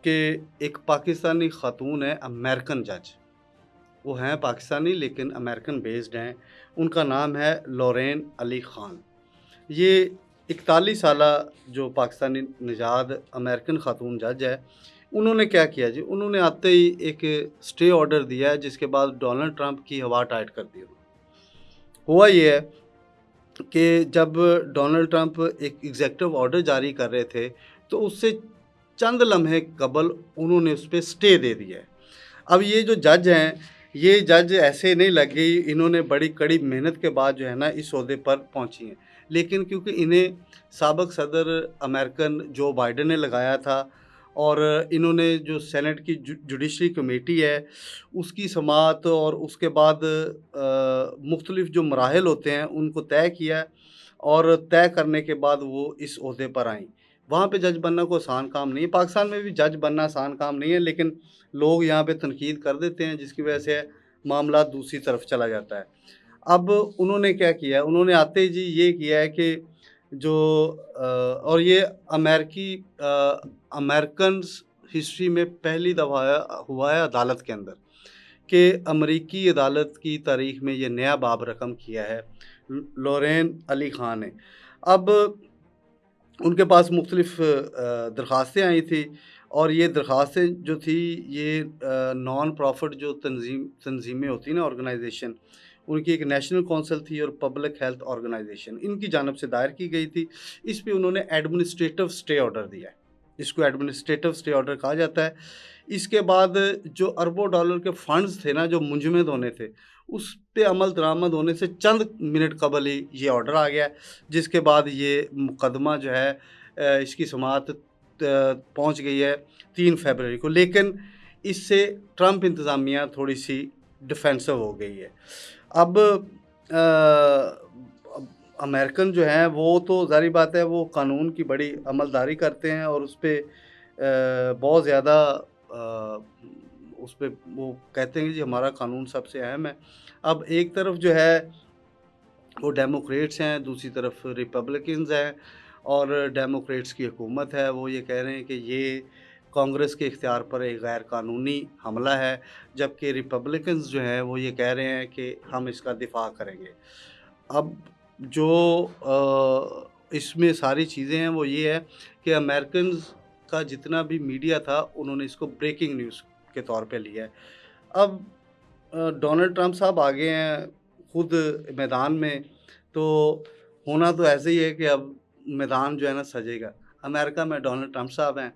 کہ ایک پاکستانی خاتون ہے امریکن جج، وہ ہیں پاکستانی لیکن امریکن بیسڈ ہیں، ان کا نام ہے لورین علی خان۔ یہ 41 سالہ جو پاکستانی نژاد امریکن خاتون جج ہے، انہوں نے کیا کیا جی، انہوں نے آتے ہی ایک اسٹے آرڈر دیا ہے جس کے بعد ڈونلڈ ٹرمپ کی ہوا ٹائٹ کر دی۔ ہوا یہ ہے کہ جب ڈونلڈ ٹرمپ ایک ایگزیکٹو آرڈر جاری کر رہے تھے تو اس سے چند لمحے قبل انہوں نے اس پہ اسٹے دے دیا ہے۔ اب یہ جو جج ہیں، یہ جج ایسے نہیں لگ گئی، انہوں نے بڑی کڑی محنت کے بعد جو ہے نا اس عہدے پر پہنچی ہیں، لیکن کیونکہ انہیں سابق صدر امریکن جو بائیڈن نے لگایا تھا اور انہوں نے جو سینٹ کی جوڈیشری کمیٹی ہے اس کی سماعت اور اس کے بعد مختلف جو مراحل ہوتے ہیں ان کو طے کیا اور طے کرنے کے بعد وہ اس عہدے پر آئیں۔ وہاں پہ جج بننا کوئی آسان کام نہیں ہے، پاکستان میں بھی جج بننا آسان کام نہیں ہے، لیکن لوگ یہاں پہ تنقید کر دیتے ہیں جس کی وجہ سے معاملات دوسری طرف چلا جاتا ہے۔ اب انہوں نے کیا کیا، انہوں نے آتے ہی جی یہ کیا ہے کہ جو اور یہ امریکنز ہسٹری میں پہلی دفعہ ہوا ہے عدالت کے اندر کہ امریکی عدالت کی تاریخ میں یہ نیا باب رقم کیا ہے لورین علی خان نے۔ اب ان کے پاس مختلف درخواستیں آئی تھیں اور یہ درخواستیں جو تھی یہ نان پروفٹ جو تنظیمیں ہوتی ہیں نا، آرگنائزیشن، ان کی ایک نیشنل کونسل تھی اور پبلک ہیلتھ آرگنائزیشن، ان کی جانب سے دائر کی گئی تھی۔ اس پہ انہوں نے ایڈمنسٹریٹو سٹے آرڈر دیا ہے، اس کو ایڈمنسٹریٹو سٹے آرڈر کہا جاتا ہے۔ اس کے بعد جو اربوں ڈالر کے فنڈز تھے نا جو منجمد ہونے تھے، اس پہ عمل درآمد ہونے سے چند منٹ قبل ہی یہ آرڈر آ گیا، جس کے بعد یہ مقدمہ جو ہے اس کی سماعت پہنچ گئی ہے 3 فروری کو، لیکن اس سے ٹرمپ انتظامیہ تھوڑی سی ڈیفینسو ہو گئی ہے۔ اب امریکن جو ہیں وہ تو ظاہری بات ہے وہ قانون کی بڑی عملداری کرتے ہیں اور اس پہ بہت زیادہ اس پہ وہ کہتے ہیں کہ جی ہمارا قانون سب سے اہم ہے۔ اب ایک طرف جو ہے وہ ڈیموکریٹس ہیں، دوسری طرف ریپبلکنز ہیں، اور ڈیموکریٹس کی حکومت ہے، وہ یہ کہہ رہے ہیں کہ یہ کانگریس کے اختیار پر ایک غیر قانونی حملہ ہے، جبکہ ریپبلکنز جو ہیں وہ یہ کہہ رہے ہیں کہ ہم اس کا دفاع کریں گے۔ اب جو اس میں ساری چیزیں ہیں وہ یہ ہے کہ امریکنز کا جتنا بھی میڈیا تھا انہوں نے اس کو بریکنگ نیوز کے طور پہ لیا ہے۔ اب ڈونلڈ ٹرمپ صاحب آگے ہیں خود میدان میں، تو ہونا تو ایسے ہی ہے کہ اب میدان جو ہے نا سجے گا۔ امریکہ میں ڈونلڈ ٹرمپ صاحب ہیں